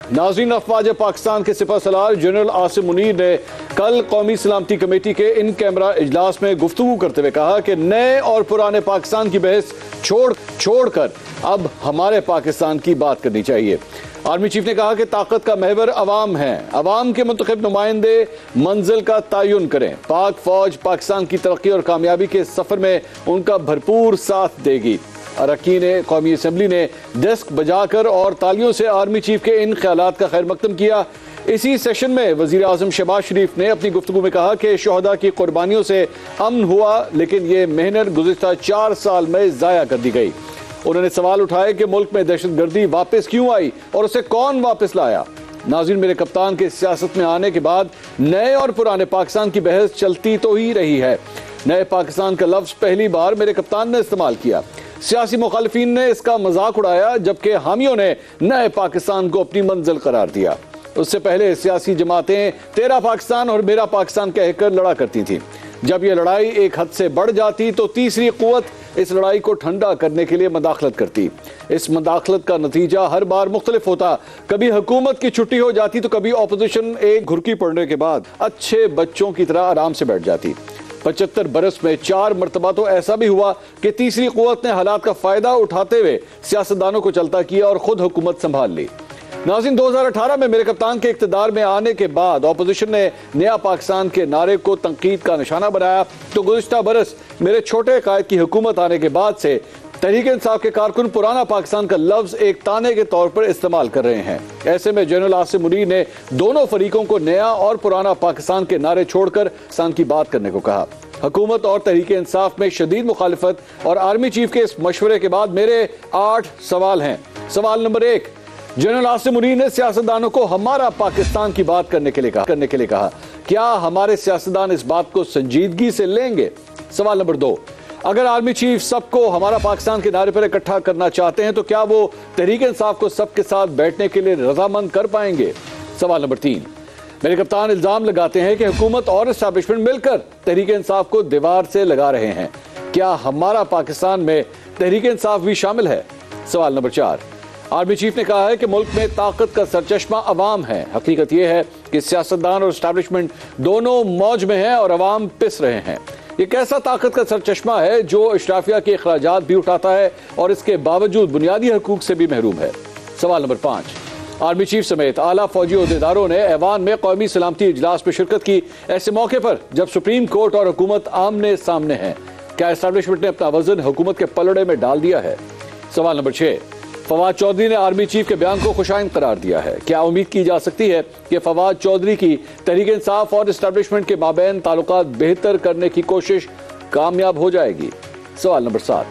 नाज़रीन, अफवाज पाकिस्तान के सिपह सलार जनरल आसिम मुनीर ने कल कौमी सलामती कमेटी के इन कैमरा इजलास में गुफ्तगू करते हुए कहा कि नए और पुराने पाकिस्तान की बहस छोड़कर अब हमारे पाकिस्तान की बात करनी चाहिए। आर्मी चीफ ने कहा कि ताकत का महवर अवाम है, अवाम के मुंतखब नुमाइंदे मंजिल का तयन करें। पाक फौज पाकिस्तान की तरक्की और कामयाबी के सफर में उनका भरपूर साथ देगी। अरकान कौमी असम्बली ने डेस्क बजाकर और तालियों से आर्मी चीफ के इन ख्यालात का खैर मकदम किया। इसी सेशन में वजीर आजम शहबाज शरीफ ने अपनी गुफ्तगू में कहा कि शोहदा की कुर्बानियों से अमन हुआ, लेकिन ये मेहनत गुज़िश्ता 4 साल में ज़ाया कर दी गई। उन्होंने सवाल उठाए कि मुल्क में दहशतगर्दी वापस क्यों आई और उसे कौन वापस लाया। नाज़रीन, मेरे कप्तान के सियासत में आने के बाद नए और पुराने पाकिस्तान की बहस चलती तो ही रही है। नए पाकिस्तान का लफ्ज़ पहली बार मेरे कप्तान ने इस्तेमाल किया। सियासी मुखालिफिन ने इसका मजाक उड़ाया, जबकि हामियों ने नए पाकिस्तान को अपनी मंजिल करार दिया। उससे पहले सियासी जमातें तेरा पाकिस्तान और मेरा पाकिस्तान कहकर लड़ा करती थीं। जब यह लड़ाई एक हद से बढ़ जाती तो तीसरी कुव्वत इस लड़ाई को ठंडा करने के लिए मदाखलत करती। इस मदाखलत का नतीजा हर बार मुख्तलिफ होता। कभी हुकूमत की छुट्टी हो जाती तो कभी ऑपोजिशन एक घुरकी पड़ने के बाद अच्छे बच्चों की तरह आराम से बैठ जाती। 75 बरस में 4 मरतबा तो ऐसा भी हुआ कि तीसरी कुव्वत ने हालात का फायदा उठाते हुए सियासतदानों को चलता किया और खुद हुकूमत संभाल ली। नाज़रीन, 2018 में मेरे कप्तान के इक़्तिदार में आने के बाद ऑपोजिशन ने नया पाकिस्तान के नारे को तंकीद का निशाना बनाया, तो गुज़िश्ता बरस मेरे छोटे कायद की हुकूमत आने के बाद से तहरीक इंसाफ के कारकुन पुराना पाकिस्तान का लफ्ज़ एक ताने के तौर पर इस्तेमाल कर रहे हैं। ऐसे में जनरल आसिम मुनीर ने दोनों फरीकों को नया और पुराना पाकिस्तान के नारे छोड़कर पाकिस्तान की बात करने को कहा। हुकूमत और तहरीक इंसाफ में शदीद मुखालिफत और आर्मी चीफ के इस मशवरे के बाद मेरे 8 सवाल हैं। सवाल नंबर 1, जनरल आसिम मुनीर ने सियासतदानों को हमारा पाकिस्तान की बात करने के लिए कहा। क्या हमारे सियासतदान इस बात को संजीदगी से लेंगे? सवाल नंबर 2, अगर आर्मी चीफ सबको हमारा पाकिस्तान के नारे पर इकट्ठा करना चाहते हैं तो क्या वो तहरीक इंसाफ को सबके साथ बैठने के लिए रजामंद कर पाएंगे? सवाल नंबर 3, मेरे कप्तान इल्जाम लगाते हैं कि हुकूमत और एस्टैब्लिशमेंट मिलकर तहरीक इंसाफ को दीवार से लगा रहे हैं। क्या हमारा पाकिस्तान में तहरीक इंसाफ भी शामिल है? सवाल नंबर 4, आर्मी चीफ ने कहा है कि मुल्क में ताकत का सरचश्मा अवाम है। हकीकत यह है कि सियासतदान और एस्टैब्लिशमेंट दोनों मौज में हैं और अवाम पिस रहे हैं। ये कैसा ताकत का सरचश्मा है जो इशराफिया के अखराजात भी उठाता है और इसके बावजूद बुनियादी हकूक से भी महरूम है? सवाल नंबर 5, आर्मी चीफ समेत आला फौजी अहदेदारों ने ऐवान में कौमी सलामती इजलास में शिरकत की, ऐसे मौके पर जब सुप्रीम कोर्ट और हुकूमत आमने सामने है। क्या एस्टैब्लिशमेंट ने अपना वजन हुकूमत के पलड़े में डाल दिया है? सवाल नंबर 6, फवाद चौधरी ने आर्मी चीफ के बयान को खुशाइंद करार दिया है। क्या उम्मीद की जा सकती है कि फवाद चौधरी की तहरीक इंसाफ और एस्टैब्लिशमेंट के माबैन ताल्लुकात बेहतर करने की कोशिश कामयाब हो जाएगी? सवाल नंबर 7,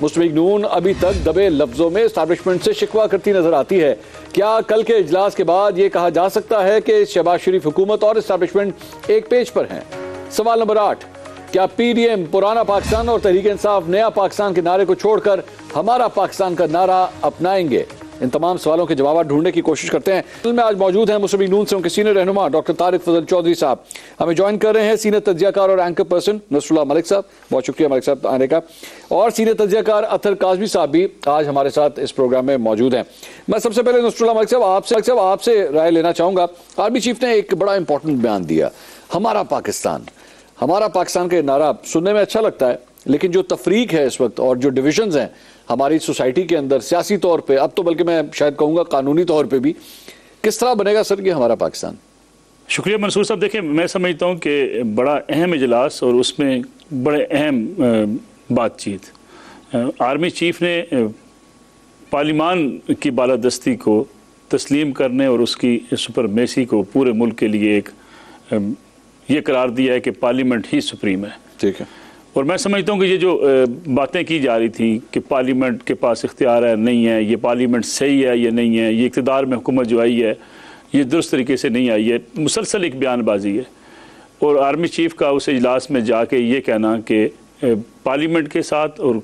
मुस्लिम लीग नून अभी तक दबे लफ्जों में एस्टैब्लिशमेंट से शिकवा करती नजर आती है। क्या कल के इजलास के बाद यह कहा जा सकता है कि शहबाज शरीफ हुकूमत और एस्टैब्लिशमेंट एक पेज पर हैं? सवाल नंबर 8, क्या पीडीएम पुराना पाकिस्तान और तहरीक इंसाफ नया पाकिस्तान के नारे को छोड़कर हमारा पाकिस्तान का नारा अपनाएंगे? इन तमाम सवालों के जवाब ढूंढने की कोशिश करते हैं। में आज मौजूद हैं मुस्लिम लीग नून से उनके सीनियर रहनुमा डॉक्टर तारिक फजल चौधरी साहब। हमें ज्वाइन कर रहे हैं सीनियर तज्जियाकार और एंकर पर्सन नसरुल्लाह मलिक साहब। बहुत शुक्रिया मलिक साहब आने का। और सीनियर तज्जियाकार अतर काज़मी साहब भी आज हमारे साथ इस प्रोग्राम में मौजूद हैं। मैं सबसे पहले नसरुल्लाह मलिक साहब आपसे राय लेना चाहूँगा। आर्मी चीफ ने एक बड़ा इंपॉर्टेंट बयान दिया, हमारा पाकिस्तान का नारा सुनने में अच्छा लगता है, लेकिन जो तफरीक है इस वक्त और जो डिविजन्स हैं हमारी सोसाइटी के अंदर सियासी तौर पे, अब तो बल्कि मैं शायद कहूँगा कानूनी तौर पे भी, किस तरह बनेगा सर ये हमारा पाकिस्तान? शुक्रिया मंसूर साहब। देखिए, मैं समझता हूँ कि बड़ा अहम इजलास और उसमें बड़े अहम बातचीत आर्मी चीफ ने पार्लिमान की बालादस्ती को तस्लीम करने और उसकी सुपरमेसी को पूरे मुल्क के लिए एक ये करार दिया है कि पार्लियामेंट ही सुप्रीम है। ठीक है। और मैं समझता हूँ कि ये जो बातें की जा रही थी कि पार्लियामेंट के पास इख्तियार है नहीं है, ये पार्लियामेंट सही है ये नहीं है, ये इक़्तिदार में हुकूमत जो आई है ये दुरुस्त तरीके से नहीं आई है, मुसलसल एक बयानबाजी है। और आर्मी चीफ का उस इजलास में जाके ये कहना कि पार्लियामेंट के साथ और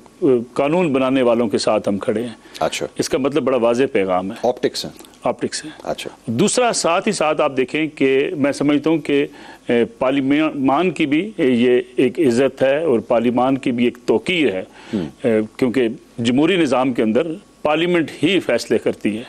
कानून बनाने वालों के साथ हम खड़े हैं। अच्छा, इसका मतलब बड़ा वाज़ेह पैगाम है। ऑप्टिक्स है। अच्छा, दूसरा साथ ही साथ आप देखें कि मैं समझता हूँ कि पार्लियामान की भी ये एक इज़्ज़त है और पार्लियामान की भी एक तौक़ीर है, क्योंकि जमहूरी निज़ाम के अंदर पार्लियामेंट ही फैसले करती है।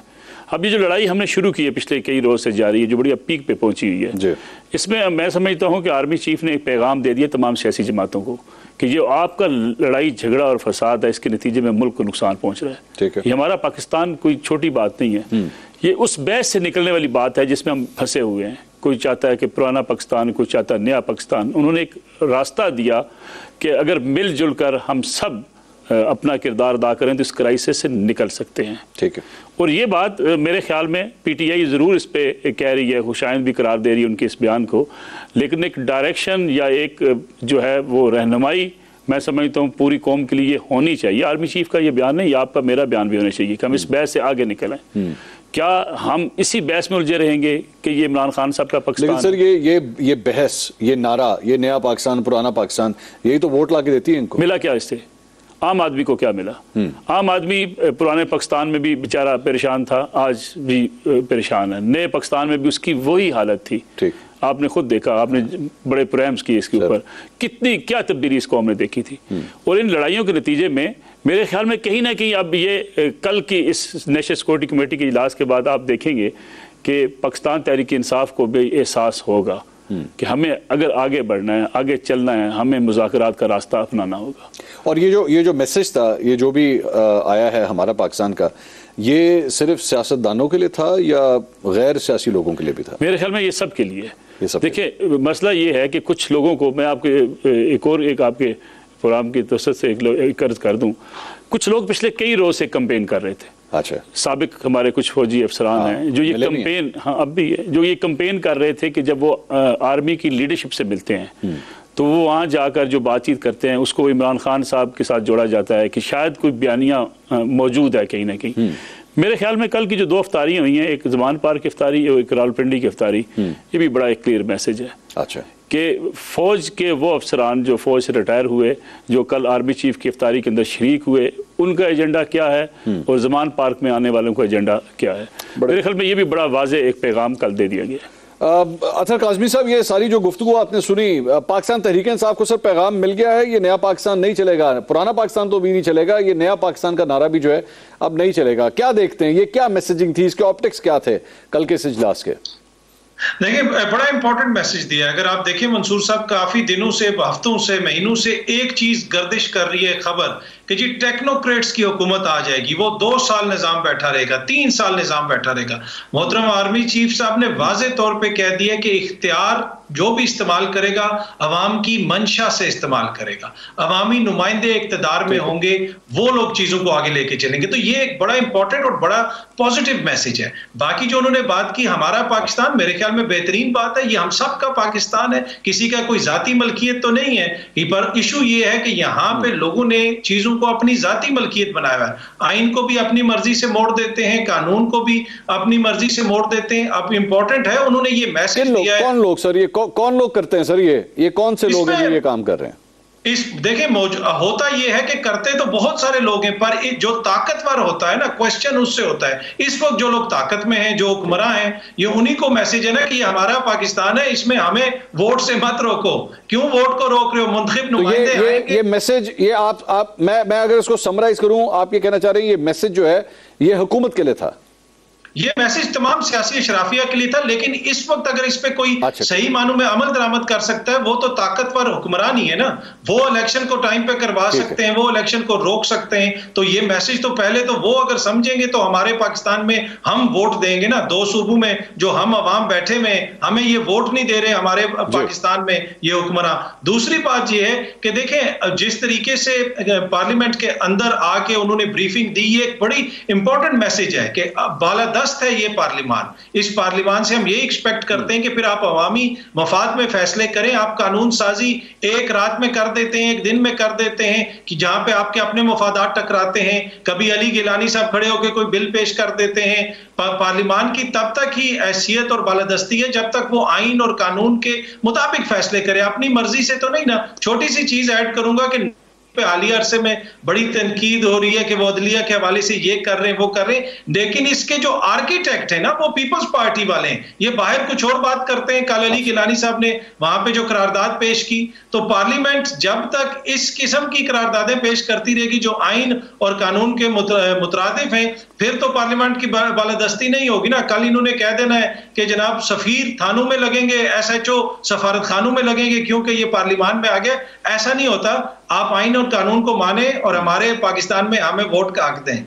अब ये जो लड़ाई हमने शुरू की है पिछले कई रोज से जारी है, जो बड़ी अब पीक पे पहुंची हुई है, इसमें मैं समझता हूं कि आर्मी चीफ ने एक पैगाम दे दिया तमाम सियासी जमातों को कि जो आपका लड़ाई झगड़ा और फसाद है, इसके नतीजे में मुल्क को नुकसान पहुंच रहा है। ठीक है, ये हमारा पाकिस्तान कोई छोटी बात नहीं है, ये उस बहस से निकलने वाली बात है जिसमें हम फंसे हुए हैं। कोई चाहता है कि पुराना पाकिस्तान, कोई चाहता है नया पाकिस्तान। उन्होंने एक रास्ता दिया कि अगर मिलजुल कर हम सब अपना किरदार अदा करें तो इस क्राइसिस से निकल सकते हैं। ठीक है, और ये बात मेरे ख्याल में पीटीआई ज़रूर इस पे कह रही है, खुशाइंद भी करार दे रही है उनके इस बयान को, लेकिन एक डायरेक्शन या एक जो है वो रहनुमाई मैं समझता हूँ पूरी कौम के लिए होनी चाहिए। आर्मी चीफ का ये बयान नहीं, आपका मेरा बयान भी होना चाहिए कि हम इस बहस से आगे निकलें। क्या हम इसी बहस में उलझे रहेंगे कि ये इमरान खान साहब का पाकिस्तान? लेकिन सर ये बहस, ये नारा, ये नया पाकिस्तान पुराना पाकिस्तान, यही तो वोट ला के देती है इनको। मिला क्या इससे? आम आदमी को क्या मिला? आम आदमी पुराने पाकिस्तान में भी बेचारा परेशान था, आज भी परेशान है। नए पाकिस्तान में भी उसकी वही हालत थी। ठीक, आपने खुद देखा, आपने बड़े प्रोग्राम्स किए इसके ऊपर, कितनी क्या तब्दीली इस कौम ने देखी थी। और इन लड़ाइयों के नतीजे में मेरे ख्याल में कहीं ना कहीं अब ये कल की इस नेशनल सिक्योरिटी कमेटी के इजलास के बाद आप देखेंगे कि पाकिस्तान तहरीक इंसाफ को भी एहसास होगा कि हमें अगर आगे बढ़ना है, आगे चलना है, हमें मुज़ाकरात का रास्ता अपनाना होगा। और ये जो मैसेज था, ये जो भी आया है हमारा पाकिस्तान का, ये सिर्फ सियासतदानों के लिए था या गैर सियासी लोगों के लिए भी था? मेरे ख्याल में ये सब के लिए। देखिए, मसला ये है कि कुछ लोगों को मैं आपके एक आपके प्रोग्राम की तवज्जो से एक अर्ज कर दूं, कुछ लोग पिछले कई रोज से कैंपेन कर रहे थे। अच्छा, साबिक हमारे कुछ फौजी अफसरान हैं जो ये कैंपेन, हाँ अब भी है, जो ये कैंपेन कर रहे थे कि जब वो आर्मी की लीडरशिप से मिलते हैं तो वो वहाँ जाकर जो बातचीत करते हैं उसको इमरान खान साहब के साथ जोड़ा जाता है कि शायद कोई बयानिया मौजूद है कहीं ना कहीं। मेरे ख्याल में कल की जो 2 इफ्तारियाँ हुई हैं, एक जमान पार्क की इफ्तारी और एक रावलपिंडी की इफ्तारी, ये भी बड़ा एक क्लियर मैसेज है। अच्छा, कि फ़ौज के वो अफसरान जो फ़ौज से रिटायर हुए, जो कल आर्मी चीफ की इफ्तारी के अंदर शरीक हुए, उनका एजेंडा क्या है और जमान पार्क में आने वालों का एजेंडा क्या है। मेरे ख्याल में ये भी बड़ा वाज़ेह एक पैगाम कल दे दिया गया। अतर काज़मी साहब, ये सारी जो गुफ्तगू आपने सुनी, पाकिस्तान तहरीक इंसाफ को सर पैगाम मिल गया है, ये नया पाकिस्तान नहीं चलेगा, पुराना पाकिस्तान तो भी नहीं चलेगा, ये नया पाकिस्तान का नारा भी जो है अब नहीं चलेगा। क्या देखते हैं, ये क्या मैसेजिंग थी, इसके ऑप्टिक्स क्या थे कल के इस इजलास के? देखिए, बड़ा इंपॉर्टेंट मैसेज दिया। अगर आप देखें, मंसूर साहब काफी दिनों से, हफ्तों से, महीनों से एक चीज गर्दिश कर रही है खबर कि जी टेक्नोक्रेट्स की हुकूमत आ जाएगी, वो 2 साल निजाम बैठा रहेगा, 3 साल निजाम बैठा रहेगा। मोहतरम आर्मी चीफ साहब ने वाज़े तौर पे कह दिया कि इख्तियार जो भी इस्तेमाल करेगा अवाम की मंशा से इस्तेमाल करेगा, अवामी नुमाइंदे इख्तियार में होंगे, वो लोग चीजों को आगे लेके चलेंगे। तो ये एक बड़ा इंपॉर्टेंट और बड़ा पॉजिटिव मैसेज है। बाकी जो उन्होंने बात की हमारा पाकिस्तान, मेरे ख्याल में बेहतरीन बात है, ये हम सब का पाकिस्तान है, किसी का कोई जाती मलकियत तो नहीं है। पर इशू ये है कि यहाँ पे लोगों ने चीजों को अपनी जाती मलकियत बनाया है, आइन को भी अपनी मर्जी से मोड़ देते हैं, कानून को भी अपनी मर्जी से मोड़ देते हैं। अब इंपॉर्टेंट है, उन्होंने ये मैसेज दिया है। कौन लोग सर, ये कौन लोग करते हैं सर, ये कौन से लोग हैं जो ये काम कर रहे हैं? देखिए, होता यह है कि करते तो बहुत सारे लोग हैं, पर जो ताकतवर होता है ना, क्वेश्चन उससे होता है। इस वक्त जो लोग ताकत में हैं, जो हुक्मरान हैं, ये उन्हीं को मैसेज है ना कि हमारा पाकिस्तान है, इसमें हमें वोट से मत रोको। क्यों वोट को रोक रहे हो? मुंतखब नुमाइंदे ये मैसेज, ये आप मैं अगर इसको समराइज करूं, आप ये कहना चाह रहे हैं ये मैसेज जो है ये हुकूमत के लिए था? ये मैसेज तमाम सियासी अशराफिया के लिए था, लेकिन इस वक्त अगर इस पे कोई सही मानों में अमल दरामद कर सकता है, वो तो ताकतवर हुक्मरान ही है ना। वो इलेक्शन को टाइम पे करवा सकते हैं, वो इलेक्शन को रोक सकते हैं। तो ये मैसेज तो पहले तो वो अगर समझेंगे तो हमारे पाकिस्तान में हम वोट देंगे ना। 2 सूबों में जो हम अवाम बैठे हुए, हमें ये वोट नहीं दे रहे हमारे पाकिस्तान में ये हुक्मरान। दूसरी बात ये है कि देखें, जिस तरीके से पार्लियामेंट के अंदर आके उन्होंने ब्रीफिंग दी, ये एक बड़ी इंपॉर्टेंट मैसेज है कि बालादस्त है ये पार्लियामान। इस पार्लियामान से हम ये एक्सपेक्ट करते हैं कि फिर आप अवामी मफाद में फैसले करें। आप कानून साजी एक रात में कर देते हैं, एक दिन में कर देते हैं, कि जहां पे आपके अपने मफादात टकराते हैं। कभी अली गिलानी साहब खड़े होकर कोई बिल पेश कर देते हैं। पार्लियामान की तब तक ही हैसियत और बालादस्ती है जब तक वो आइन और कानून के मुताबिक फैसले करे, अपनी मर्जी से तो नहीं ना। छोटी सी चीज ऐड करूंगा कि हालिया अरसे में बड़ी तनकीद हो रही है कि वो अदलिया के हवाले से ये कर रहे हैं, वो कर रहे हैं, लेकिन इसके जो आर्किटेक्ट है ना, वो पीपल्स पार्टी वाले हैं। ये बाहर कुछ और बात करते हैं। कल अली गिलानी साहब ने वहां पे जो करारदाद पेश की, तो पार्लियामेंट जब तक इस किस्म की करारदादें पेश करती रहेगी जो आइन और कानून के मुतरादिफ हैं, फिर तो पार्लियामेंट की बालादस्ती नहीं होगी ना। कल इन्होंने कह देना है कि जनाब सफीर थानों में लगेंगे, SHO सफारत खानों में लगेंगे क्योंकि ये पार्लियामान में आ गया। ऐसा नहीं होता। आप आइन और कानून को माने और हमारे पाकिस्तान में हमें वोट का हक दें।